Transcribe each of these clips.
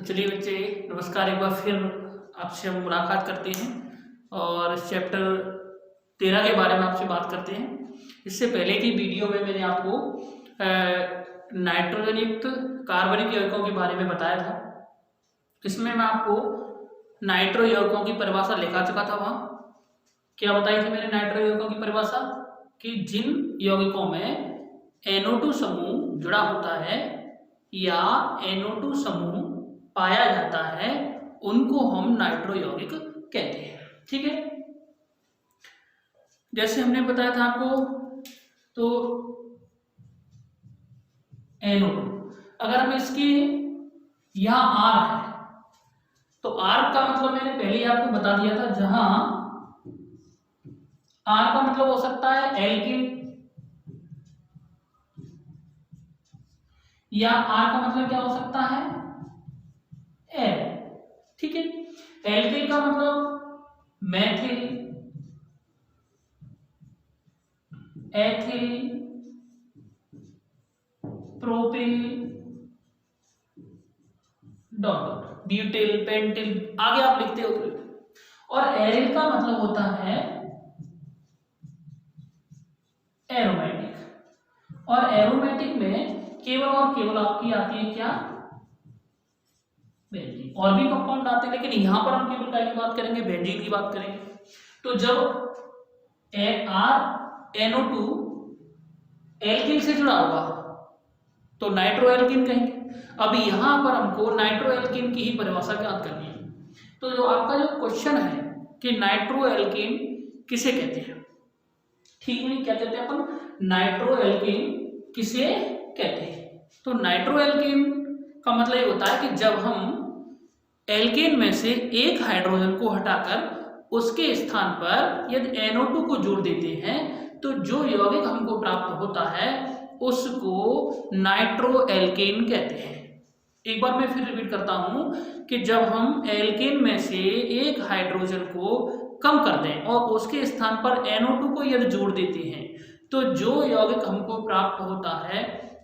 तो चलिए बच्चे, नमस्कार। एक बार फिर आपसे हम मुलाकात करते हैं और चैप्टर 13 के बारे में आपसे बात करते हैं। इससे पहले की वीडियो में मैंने आपको नाइट्रोजन युक्त कार्बनिक यौगिकों के बारे में बताया था। इसमें मैं आपको नाइट्रो यौगिकों की परिभाषा लिखा चुका था। वहाँ क्या बताई थी मैंने नाइट्रो यौगिकों की परिभाषा, कि जिन यौगिकों में NO2 समूह जुड़ा होता है या NO2 समूह पाया जाता है उनको हम नाइट्रो यौगिक कहते हैं। ठीक है, जैसे हमने बताया था आपको, तो NO2 अगर हम इसकी यहाँ R है तो R का मतलब मैंने पहले ही आपको बता दिया था। जहां R का मतलब हो सकता है एल्किन, या R का मतलब क्या हो सकता है एल। ठीक है, एल्किन का मतलब Maithil, ethyl, propyl, dot butyl, pentyl, आगे आप लिखते हो। और एरिल का मतलब होता है एरोमेटिक, और एरोमेटिक में केवल और केवल आपकी आती है क्या, बेंजीन। और भी कंपाउंड आते हैं लेकिन यहां पर हम केवल क्या की बात करेंगे, बेंजीन की बात करेंगे। तो जब NO2 एल्किन से जुड़ा होगा तो नाइट्रो एल्किन कहेंगे। अब यहां पर हमको नाइट्रो एल्किन की ही परिभाषा याद करनी है। तो जो आपका जो क्वेश्चन है कि नाइट्रो एल्किन किसे कहते हैं, ठीक है, क्या कहते हैं अपन, नाइट्रो एल्किन किसे कहते हैं। तो नाइट्रो एल्किन का मतलब ये होता है कि जब हम एल्केन में से एक हाइड्रोजन को हटाकर उसके स्थान पर यदि NO2 को जोड़ देते हैं तो जो यौगिक हमको प्राप्त होता है उसको नाइट्रो एल्केन कहते हैं। एक बार मैं फिर रिपीट करता हूं कि जब हम एल्केन में से एक हाइड्रोजन को कम कर दें और उसके स्थान पर NO2 को यदि जोड़ देते हैं तो जो यौगिक हमको प्राप्त होता है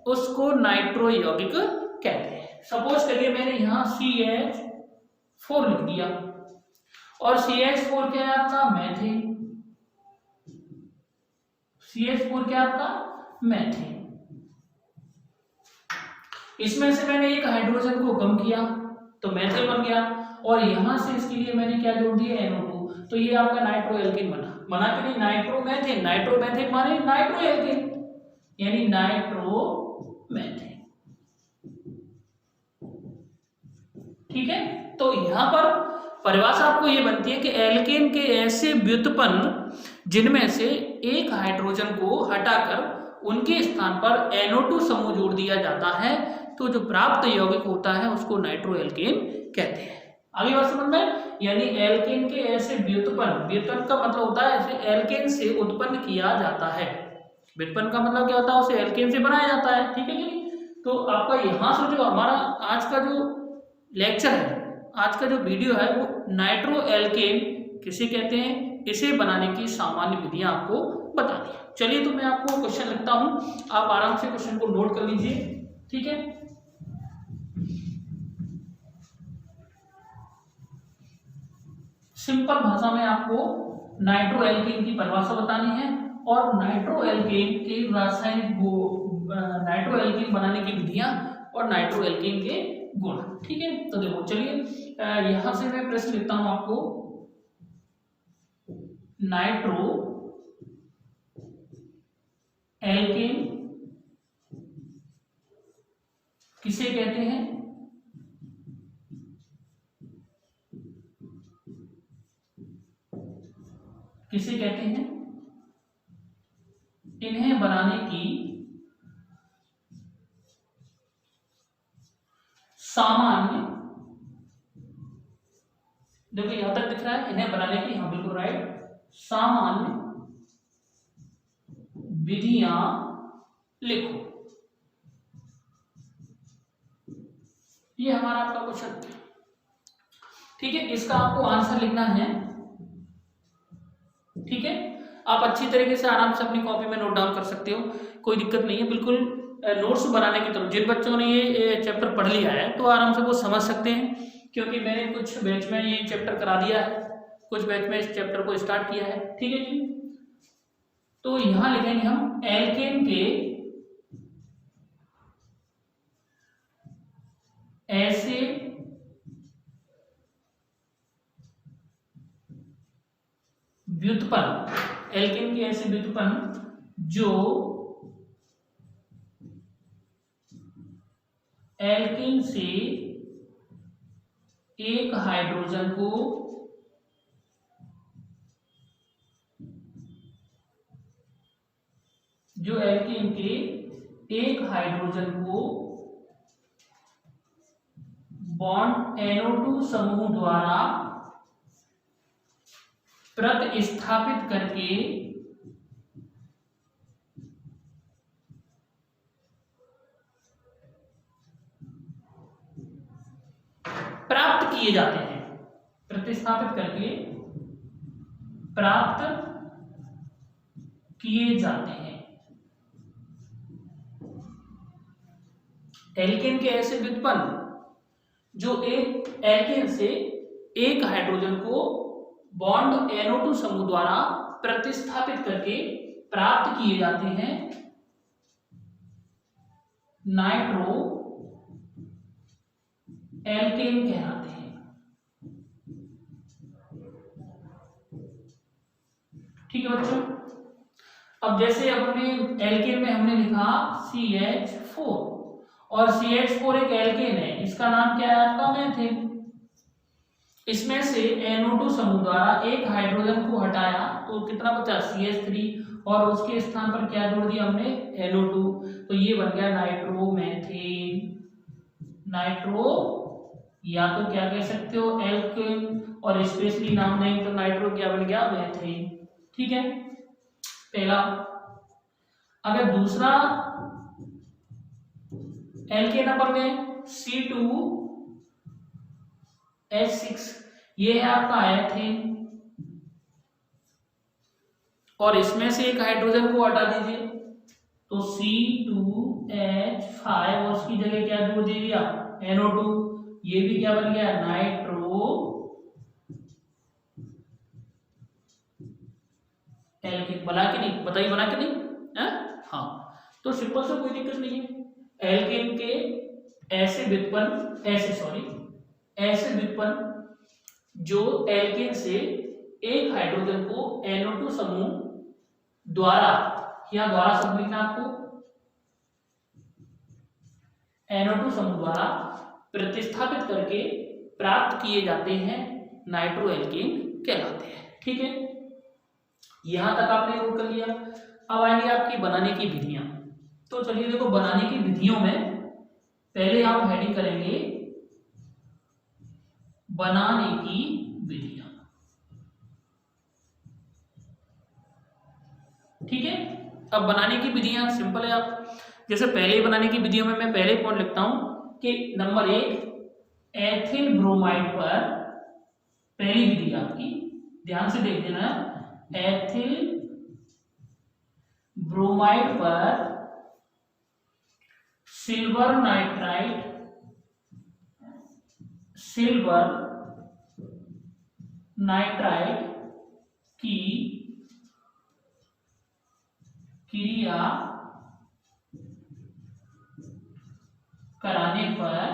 उसको नाइट्रो यौगिक कहते हैं। सपोज करिए मैंने यहाँ CH4 लिख दिया और CH4 क्या है आपका, मैथिन। CH4 क्या है आपका, मैथिन। इसमें से मैंने एक हाइड्रोजन को कम किया तो मैथिल बन गया, और यहां से इसके लिए मैंने क्या जोड़ दिया, NO2। तो ये आपका नाइट्रो एल्केन बना के नहीं, नाइट्रो मैथिन। नाइट्रो मैथिन माने नाइट्रो एल्केन, यानी नाइट्रो मैथिन। ठीक है, तो यहां पर परिभाषा आपको ये बनती है कि एल्केन के ऐसे व्युत्पन्न जिनमें से एक हाइड्रोजन को हटाकर उनके स्थान पर NO2 समूह जोड़ दिया जाता है तो जो प्राप्त यौगिक होता है उसको नाइट्रो एल्केन कहते हैं। आगे बात समझ में, यानी एल्केन के ऐसे व्युत्पन्न, व्युत्पन्न का मतलब होता है ऐसे एल्केन से उत्पन्न किया जाता है। व्युत्पन्न का मतलब क्या होता है, उसे एल्केन से बनाया जाता है। ठीक है कि, तो आपका यहाँ से जो हमारा आज का जो लेक्चर है, आज का जो वीडियो है, वो नाइट्रो एल्केन किसे कहते हैं, इसे बनाने की सामान्य विधियां आपको बता दी। चलिए तो मैं आपको क्वेश्चन लिखता हूं, आप आराम से क्वेश्चन को नोट कर लीजिए। ठीक है, सिंपल भाषा में आपको नाइट्रो एल्केन की परिभाषा बतानी है और नाइट्रो एल्केन के रासायनिक नाइट्रो एल्केन बनाने की विधियां और नाइट्रो एल्केन के गुण। ठीक है, तो देखो चलिए यहां से मैं प्रश्न लिखता हूं आपको, नाइट्रो एल्केन किसे कहते हैं, किसे कहते हैं, इन्हें बनाने की सामान्य, देखो यहां तक दिख रहा है, इन्हें बनाने की, हाँ बिल्कुल राइट, सामान्य विधियां लिखो। ये हमारा आपका क्वेश्चन। ठीक है, इसका आपको आंसर लिखना है। ठीक है, आप अच्छी तरीके से आराम से अपनी कॉपी में नोट डाउन कर सकते हो, कोई दिक्कत नहीं है, बिल्कुल नोट्स बनाने की तरफ जिन बच्चों ने ये चैप्टर पढ़ लिया है तो आराम से वो समझ सकते हैं, क्योंकि मैंने कुछ बैच में ये चैप्टर करा दिया है, कुछ बैच में इस चैप्टर को स्टार्ट किया है। ठीक है जी। तो यहां लिखेंगे हम एल्केन के ऐसे व्युत्पन्न, एल्केन के ऐसे व्युत्पन्न जो एल्केन से एक हाइड्रोजन को जो एल्केन के एक हाइड्रोजन को बॉन्ड NO2 समूह द्वारा प्रतिस्थापित करके प्राप्त किए जाते हैं, प्रतिस्थापित करके प्राप्त किए जाते हैं। एल्केन के ऐसे व्युत्पन्न जो एक एल्केन से एक हाइड्रोजन को बॉन्ड NO2 समूह द्वारा प्रतिस्थापित करके प्राप्त किए जाते हैं, नाइट्रो एल्केन कहलाते हैं। ठीक है बच्चों। अब जैसे अपने एल्केन में हमने लिखा CH4 और CH4 एक एल्केन है, इसका नाम क्या है आपका मेथिल। इसमें से NO2 समूह द्वारा एक हाइड्रोजन को हटाया तो कितना बचा CH3 और उसके स्थान पर क्या जोड़ दिया हमने NO2, तो ये बन गया नाइट्रोमेथेन। नाइट्रो या तो क्या कह सकते हो एल्केन और स्पेशली नाम नहीं तो नाइट्रो क्या बन गया मेथेन। ठीक है पहला। अगर दूसरा एल्केन अपन में C2H6 ये है आपका एथेन और इसमें से एक हाइड्रोजन को हटा दीजिए तो C2H5 और उसकी जगह क्या जोड़ दे दिया NO2, ये भी क्या बन गया नाइट्रो एल्केन। बना के नहीं बताइए, बना के नहीं है? हाँ तो सिंपल से कोई दिक्कत नहीं है। एल्केन के ऐसे व्युत्पन्न ऐसे व्युत्पन्न जो एल्केन से एक हाइड्रोजन को NO2 समूह द्वारा, यहाँ द्वारा शब्द लिखना आपको, NO2 समूह द्वारा प्रतिस्थापित करके प्राप्त किए जाते हैं, नाइट्रो एल्केन कहलाते हैं। ठीक है यहां तक आपने नोट कर लिया। अब आएंगे आपकी बनाने की विधियां। तो चलिए देखो बनाने की विधियों में पहले आप हेडिंग करेंगे बनाने की विधियां। ठीक है अब बनाने की विधियां सिंपल है। आप जैसे पहले बनाने की विधियों में मैं पहले पॉइंट लिखता हूं कि नंबर 1 एथिल ब्रोमाइड पर पहली विधि आपकी ध्यान से देख देना, एथिल ब्रोमाइड पर सिल्वर नाइट्राइड की क्रिया कराने पर,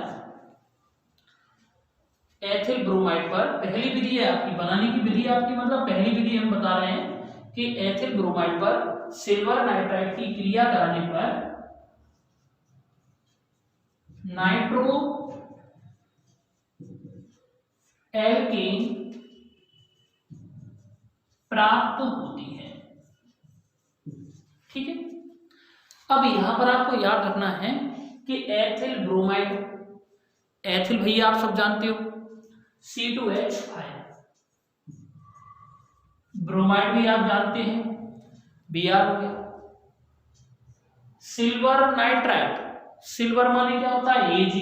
एथिल ब्रोमाइड पर पहली विधि है आपकी बनाने की विधि आपकी, मतलब पहली विधि हम बता रहे हैं कि एथिल ब्रोमाइड पर सिल्वर नाइट्राइड की क्रिया कराने पर नाइट्रो एल्केन प्राप्त होती है। ठीक है अब यहां पर आपको याद रखना है कि एथिल ब्रोमाइड, एथिल भैया आप सब जानते हो C2H5, ब्रोमाइड भी आप जानते हैं Br हो गया। सिल्वर नाइट्राइड, सिल्वर माने क्या होता है Ag,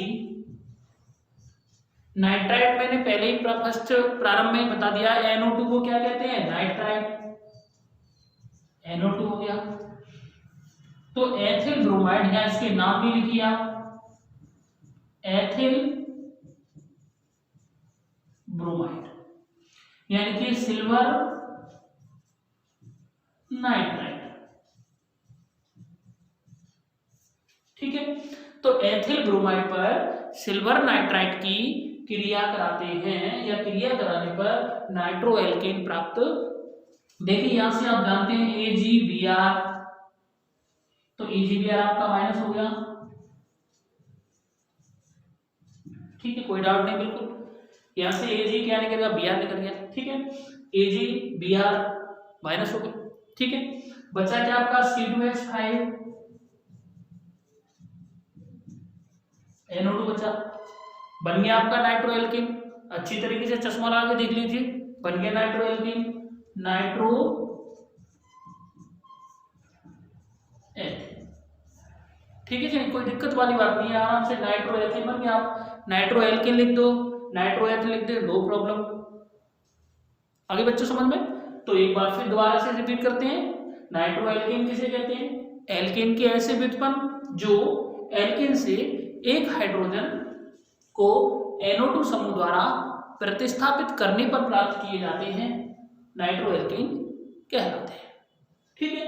नाइट्राइड मैंने पहले ही फर्स्ट प्रारंभ में बता दिया NO2 को क्या कहते हैं नाइट्राइड, NO2 हो गया। तो एथिल ब्रोमाइड, या इसके नाम भी लिखिए आप, एथिल ब्रोमाइड, यानी कि सिल्वर नाइट्राइट। ठीक है, तो एथिल ब्रोमाइड पर सिल्वर नाइट्राइट की क्रिया कराते हैं, या क्रिया कराने पर नाइट्रो एल्केन प्राप्त। देखिए यहां से आप जानते हैं AgBr, तो AgBr आपका माइनस हो गया। ठीक है, कोई डाउट नहीं, बिल्कुल। यहां से Ag क्या निकल गया, Br निकल गया। ठीक है, AgBr माइनस हो गया। ठीक है, बचा क्या आपका C2H5, NO2 बचा, बन गया आपका नाइट्रो एल्केन। अच्छी तरीके से चश्मा लगा के देख लीजिए, बन गया नाइट्रो एल्केन, नाइट्रो एल्केन। ठीक है जी, कोई दिक्कत वाली बात नहीं है, आराम से नाइट्रो एल्केन बन गया। आप नाइट्रो एल्केन लिख दो, नाइट्रो एथ लिख दो, नो प्रॉब्लम। आगे बच्चों समझ में? तो एक बार फिर दोबारा से रिपीट करते हैं, नाइट्रो एल्केन किसे कहते हैं? एल्केन के ऐसे व्युत्पन्न जो एल्केन से एक हाइड्रोजन को NO2 समूह द्वारा प्रतिस्थापित करने पर प्राप्त किए जाते हैं, नाइट्रो एल्केन कहलाते हैं। ठीक है,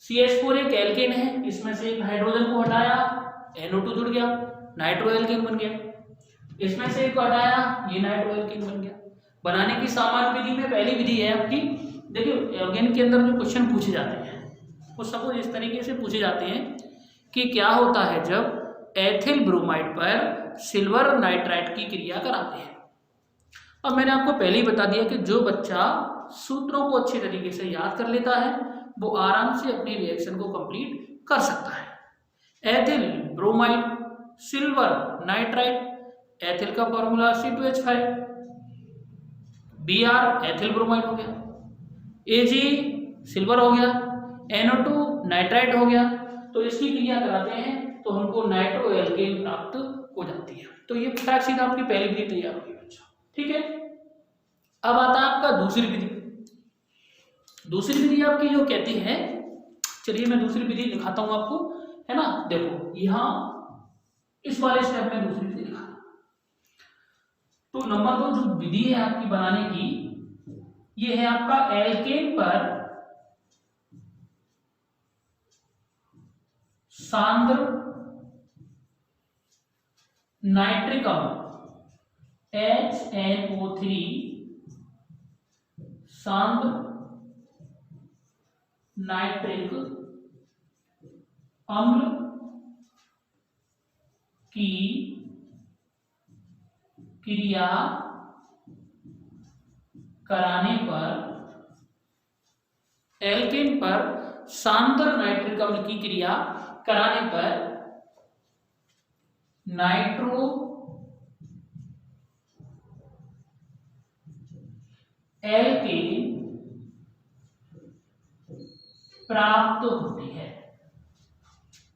CH4 एक एल्केन है, इसमें से एक हाइड्रोजन को हटाया, NO2 जुड़ गया, नाइट्रो एल्केन बन गया। इसमें से एक को हटाया, ये नाइट्रो एल्केन बन गया। बनाने की सामान्य विधि में पहली विधि है आपकी, देखिए ऑर्गेनिक के अंदर जो क्वेश्चन पूछे जाते हैं वो सपोज इस तरीके से पूछे जाते हैं कि क्या होता है जब एथिल ब्रोमाइड पर सिल्वर नाइट्राइट की क्रिया कराते हैं। अब मैंने आपको पहले ही बता दिया कि जो बच्चा सूत्रों को अच्छे तरीके से याद कर लेता है वो आराम से अपनी रिएक्शन को कंप्लीट कर सकता है। Ethyl bromide silver nitrite, ethyl का formula C2H5, Br ethyl bromide हो गया, Ag सिल्वर हो गया, NO2 नाइट्राइट हो गया। तो इसकी क्रिया कराते हैं तो हमको नाइट्रो एल्केन प्राप्त हो जाती है। तो ये फटाक सीधा आपकी पहली विधि तैयार होगी बच्चों। ठीक है, अब आता है आपका दूसरी विधि। दूसरी विधि आपकी जो कहती है, चलिए मैं दूसरी विधि दिखाता हूं आपको, है ना। देखो यहां इस वाले स्टेप में दूसरी विधि दिखा, तो नंबर 2 जो विधि है आपकी बनाने की, ये है आपका एल्केन पर सांद्र नाइट्रिक अम्ल HNO3 सांद्र नाइट्रिक अम्ल की क्रिया कराने पर, एल्केन पर सांद्र नाइट्रिक अम्ल की क्रिया कराने पर नाइट्रो एल्केन प्राप्त होती है।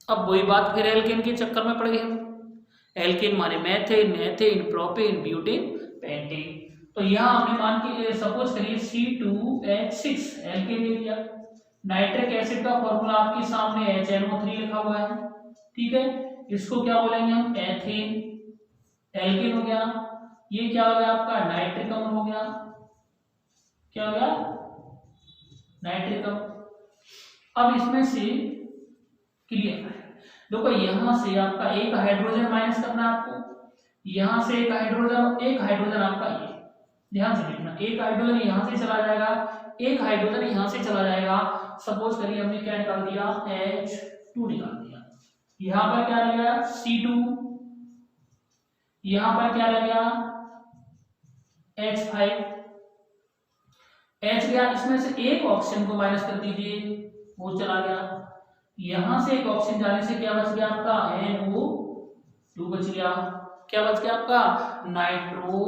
अब वही बात फिर एल्केन के चक्कर में पड़ गए हम। एल्केन माने methane, ethane, propane, butane, pentane. तो यहां हमने मान के सपोज करिए C2H6 एल्केन ले लिया, नाइट्रिक एसिड का फॉर्मूला आपके सामने HNO3 लिखा हुआ है। ठीक है, इसको क्या बोलेंगे हम, एथेन, एल्केन हो गया। ये क्या हो गया आपका, नाइट्रिक अम्ल हो गया। क्या हो गया, नाइट्रिक अम्ल। अब इसमें से क्लियर है, देखो यहां से आपका एक हाइड्रोजन माइनस करना है आपको, यहां से एक हाइड्रोजन आपका ये, ध्यान से देखना, एक हाइड्रोजन यहां से चला जाएगा, एक हाइड्रोजन यहां से चला जाएगा। सपोज करिए हमने क्या निकाल दिया, H2 निकाल दिया। यहां पर क्या रह गया, C2, यहां पर क्या रह गया, H5, H गया, इसमें से एक ऑक्सीजन को माइनस कर दीजिए, वो चला गया। यहां से एक ऑक्सीजन जाने से क्या बच गया आपका, NO2 बच गया। क्या बच गया आपका, नाइट्रो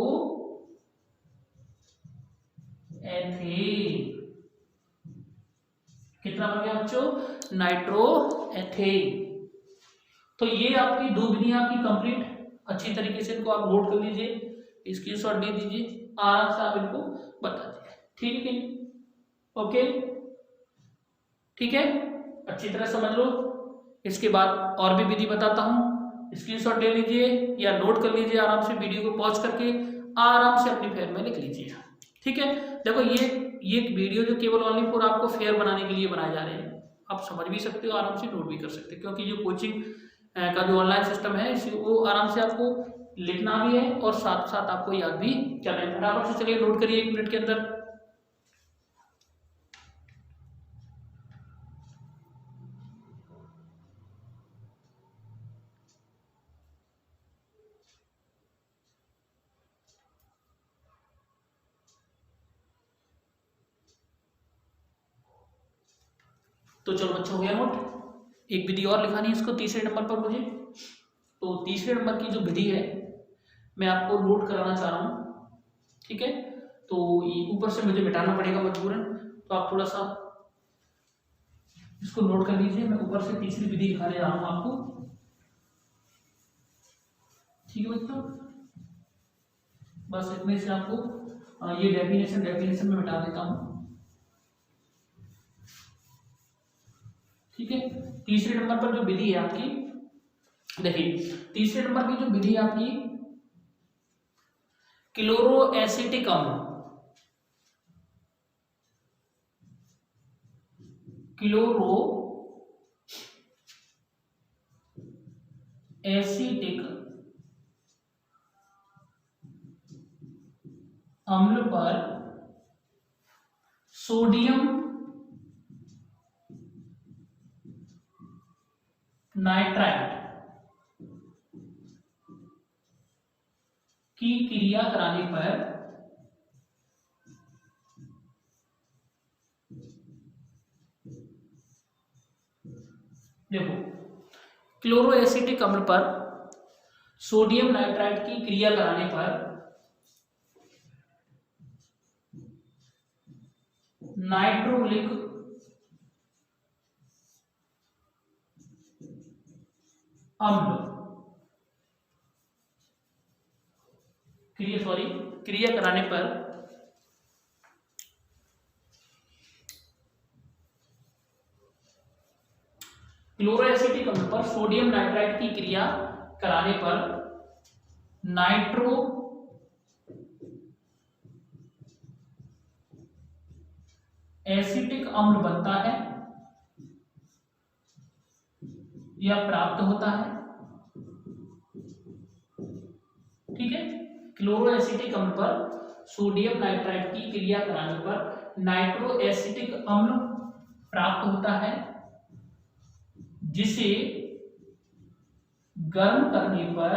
एथेन। कितना बन गया बच्चों, नाइट्रो एथेन। तो ये आपकी दो विधियां आपकी कंप्लीट, अच्छी तरीके से इनको आप नोट कर लीजिए, स्क्रीनशॉट दे दीजिए, आराम से आप इनको बता दीजिए। ठीक है, ओके, ठीक है। अच्छी तरह समझ लो। इसके बाद और भी विधि बताता हूँ, स्क्रीनशॉट ले लीजिए या नोट कर लीजिए, आराम से वीडियो को पॉज करके आराम से अपनी फाइल में लिख लीजिए। ठीक है, देखो ये वीडियो जो केवल ओनली फॉर आपको फेयर बनाने के लिए बनाए जा रहे हैं, आप समझ भी सकते हो, आराम से नोट भी कर सकते हो, क्योंकि जो कोचिंग का जो ऑनलाइन सिस्टम है वो आराम से आपको लिखना भी है और साथ साथ आपको याद भी करना है। फटाफट से चलिए नोट करिए 1 मिनट के अंदर। तो चलो अच्छा हो गया नोट। एक विधि और लिखानी है इसको तीसरे नंबर पर मुझे। तो तीसरे नंबर की जो विधि है मैं आपको नोट कराना चाह रहा हूँ। ठीक है, तो ऊपर से मुझे मिटाना पड़ेगा मजबूरन, तो आप थोड़ा सा इसको नोट कर लीजिए। मैं ऊपर से तीसरी विधि दिखाने जा रहा हूँ आपको। ठीक है बच्चों, बस इतने से आपको ये डेफिनेशन में मिटा देता हूँ। ठीक है, तीसरे नंबर पर जो विधि है आपकी, देखिए तीसरे नंबर की जो विधि है आपकी क्लोरोएसिटिक अम्ल, क्लोरोएसिटिक अम्ल पर सोडियम नाइट्राइट की क्रिया कराने पर देखो क्लोरोएसिटिक अम्ल पर सोडियम नाइट्राइट की क्रिया कराने पर नाइट्रोलिक अम्ल क्रिया कराने पर क्लोरोएसिटिक अम्ल पर सोडियम नाइट्राइट की क्रिया कराने पर नाइट्रो एसिटिक अम्ल बनता है या प्राप्त होता है। ठीक है, क्लोरोएसिटिक अम्ल पर सोडियम नाइट्राइट की क्रिया कराने पर नाइट्रो एसिटिक अम्ल प्राप्त होता है, जिसे गर्म करने पर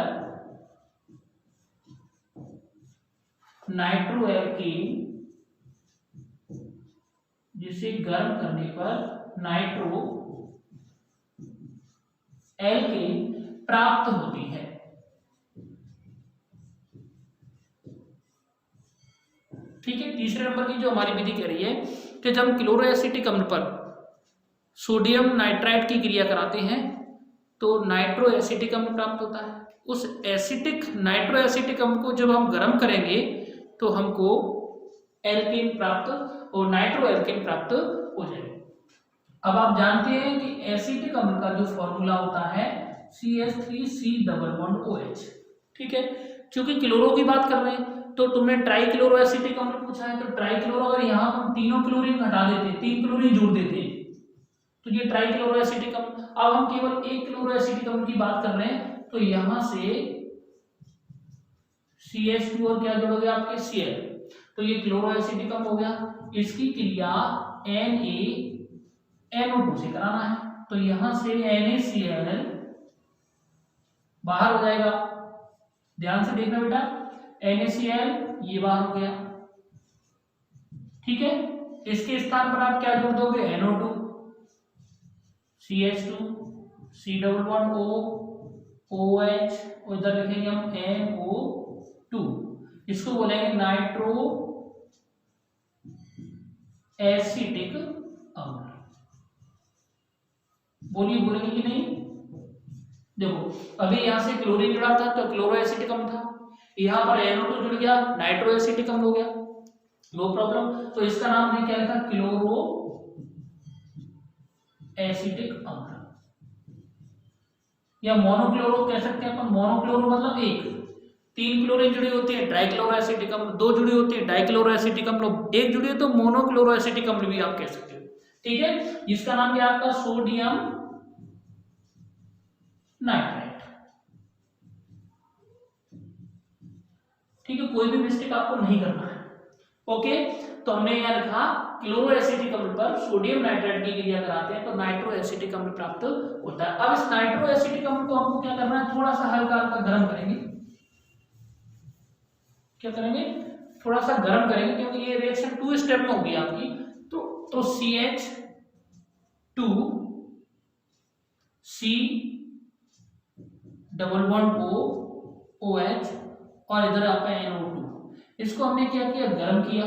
नाइट्रो एल्केन, जिसे गर्म करने पर नाइट्रो एल्केन प्राप्त होती है। ठीक है, तीसरे नंबर की जो हमारी विधि कह रही है कि जब क्लोरोएसिटिक अम्ल पर सोडियम नाइट्राइट की क्रिया कराते हैं तो नाइट्रो एसिटिक अम्ल प्राप्त होता है। उस नाइट्रो एसिटिक अम्ल को जब हम गर्म करेंगे तो हमको एल्केन प्राप्त और नाइट्रो एल्केन प्राप्त हो जाएगा। अब आप जानते हैं कि एसिटिक अम्ल का जो फॉर्मूला होता है CH3C++OH। ठीक है, क्योंकि क्लोरो की बात कर रहे हैं तो तुमने ट्राई क्लोरो एसिटिक अम्ल पूछा है, तो ट्राई क्लोरो अगर यहाँ हम तीनों क्लोरीन हटा देते, 3 क्लोरीन जोड़ देते तो ये ट्राई क्लोरो एसिटिक अम्ल। अब हम केवल एक क्लोरो एसिटिक अम्ल की बात कर रहे हैं, तो यहां से CH2 और क्या जोड़ोगे आपके Cl, तो ये क्लोरो एसिटिक अम्ल हो गया। इसकी क्रिया NaNO2 से कराना है, तो यहां से NaCl बाहर हो जाएगा। ध्यान से देखना बेटा, NaCl ये बाहर हो गया। ठीक है, इसके स्थान पर आप क्या जोड़ दोगे, NO2, CH2, C++O, OH, उधर लिखेंगे हम NO2। इसको बोलेंगे नाइट्रो एसिटिक अम्ल। बोलेंगे कि नहीं? देखो अभी यहां से क्लोरीन जुड़ा था तो क्लोरो एसिटिक अम्ल था, यहां पर NO2 जुड़ गया, नाइट्रो एसिटिक अम्ल हो गया, नो प्रॉब्लम। तो इसका नाम हमने क्या लिखा, क्लोरो एसिटिक अम्ल, या मोनोक्लोरो कह सकते हैं अपन। मोनोक्लोरो मतलब एक, 3 क्लोरीन जुड़ी होती है ट्राइक्लोरो एसिटिक अम्ल, 2 जुड़ी होती है डाइक्लोरो एसिटिक अम्ल, 1 जुड़ी है तो मोनोक्लोरो एसिटिक अम्ल भी आप कह सकते हो। ठीक है, जिसका नाम क्या है आपका सोडियम नाइट्रेट। ठीक है, कोई भी मिस्टेक आपको नहीं करना है। ओके, तो हमने यहाँ लिखा क्लोरो एसिटिक अम्ल पर सोडियम नाइट्रेट की क्रिया कराते हैं तो नाइट्रो एसिटिक अम्ल प्राप्त होता है। अब इस नाइट्रो एसिटिक अम्ल को हमको क्या करना है, थोड़ा सा हल्का हल्का गर्म करेंगे। क्या करेंगे, थोड़ा सा गर्म करेंगे, क्योंकि ये रिएक्शन 2 स्टेप में होगी आपकी। तो CH2 C double bond O OH और इधर आपका NO2, इसको हमने क्या किया, गर्म किया।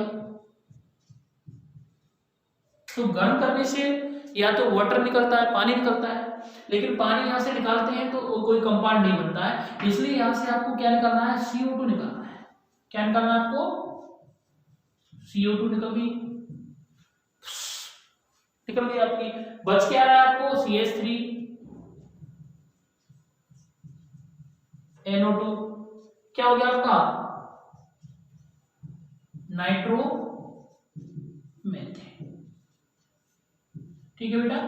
तो गर्म करने से या तो वाटर निकलता है, पानी निकलता है, लेकिन पानी यहां से निकालते हैं तो कोई कंपाउंड नहीं बनता है, इसलिए यहां से आपको क्या निकालना है, CO2 निकालना है। क्या निकालना है आपको, CO2 निकल गई आपकी। बच क्या रहा है आपको, CH3 NO2, क्या हो गया आपका नाइट्रो मेथेन। ठीक है बेटा,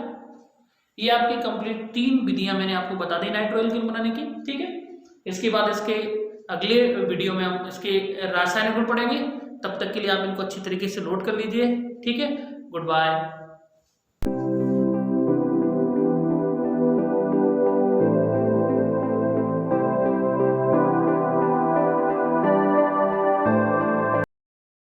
ये आपकी कंप्लीट 3 विधियां मैंने आपको बता दी नाइट्रो एल्कीन बनाने की। ठीक है, इसके बाद इसके अगले वीडियो में हम इसके रासायनिक गुण पढ़ेंगे। तब तक के लिए आप इनको अच्छी तरीके से नोट कर लीजिए। ठीक है, गुड बाय।